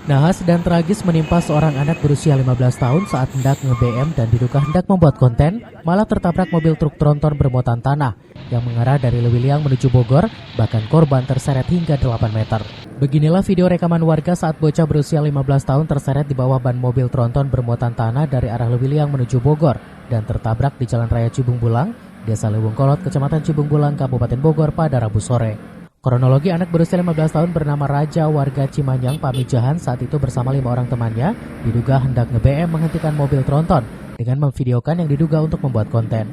Nahas dan tragis menimpa seorang anak berusia 15 tahun saat hendak nge-BM dan diduga hendak membuat konten, malah tertabrak mobil truk tronton bermuatan tanah yang mengarah dari Lewiliang menuju Bogor, bahkan korban terseret hingga 8 meter. Beginilah video rekaman warga saat bocah berusia 15 tahun terseret di bawah ban mobil tronton bermuatan tanah dari arah Lewiliang menuju Bogor dan tertabrak di Jalan Raya Cibung Bulang, Desa Lewung Kolot, Kecamatan Cibung Bulang, Kabupaten Bogor pada Rabu sore. Kronologi, anak berusia 15 tahun bernama Raja warga Cimanyang, Pamijahan saat itu bersama 5 orang temannya diduga hendak nge-BM menghentikan mobil tronton dengan memvideokan yang diduga untuk membuat konten.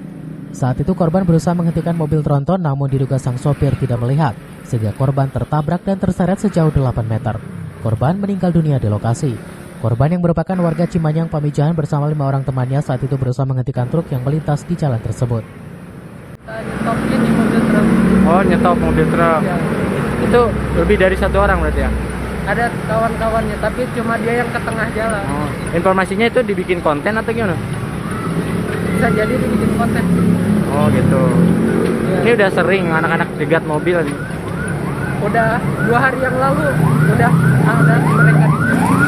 Saat itu korban berusaha menghentikan mobil tronton namun diduga sang sopir tidak melihat sehingga korban tertabrak dan terseret sejauh 8 meter. Korban meninggal dunia di lokasi. Korban yang merupakan warga Cimanyang, Pamijahan bersama 5 orang temannya saat itu berusaha menghentikan truk yang melintas di jalan tersebut. Nyetopnya di mobil truk. Oh, nyetop mobil truk. Ya. Itu lebih dari 1 orang berarti ya? Ada kawan-kawannya, tapi cuma dia yang ke tengah jalan. Oh, informasinya itu dibikin konten atau gimana? Bisa jadi dibikin konten. Oh gitu. Ya. Ini udah sering anak-anak jegat mobil nih. Udah 2 hari yang lalu udah ada mereka di sini.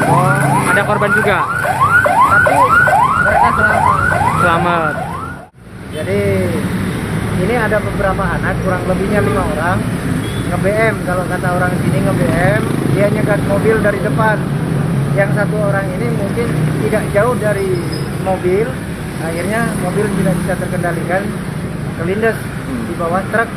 Oh, ada korban juga? Tapi mereka Selamat. Jadi ini ada beberapa anak, kurang lebihnya 5 orang nge-BM, kalau kata orang sini nge-BM, dia nyegat mobil dari depan. Yang 1 orang ini mungkin tidak jauh dari mobil, akhirnya mobil tidak bisa terkendalikan, kelindes di bawah truk.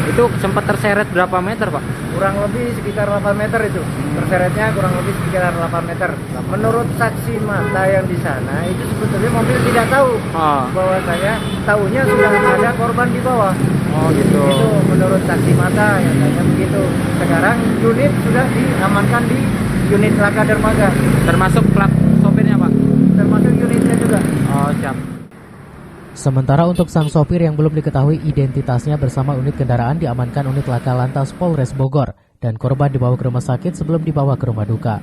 Itu sempat terseret berapa meter, Pak? Kurang lebih sekitar 8 meter itu. Terseretnya kurang lebih sekitar 8 meter. Menurut saksi mata yang di sana, itu sebetulnya mobil tidak tahu bahwa saya tahunya sudah ada korban di bawah. Oh gitu. Itu menurut saksi mata yang tanya begitu. Sekarang unit sudah diamankan di unit laka dermaga. Termasuk plat sopirnya, Pak? Termasuk unitnya juga. Oh, siap. Sementara untuk sang sopir yang belum diketahui identitasnya bersama unit kendaraan diamankan unit laka lantas Polres Bogor dan korban dibawa ke rumah sakit sebelum dibawa ke rumah duka.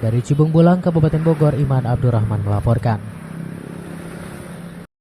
Dari Cibung Bulang, Kabupaten Bogor, Iman Abdurrahman melaporkan.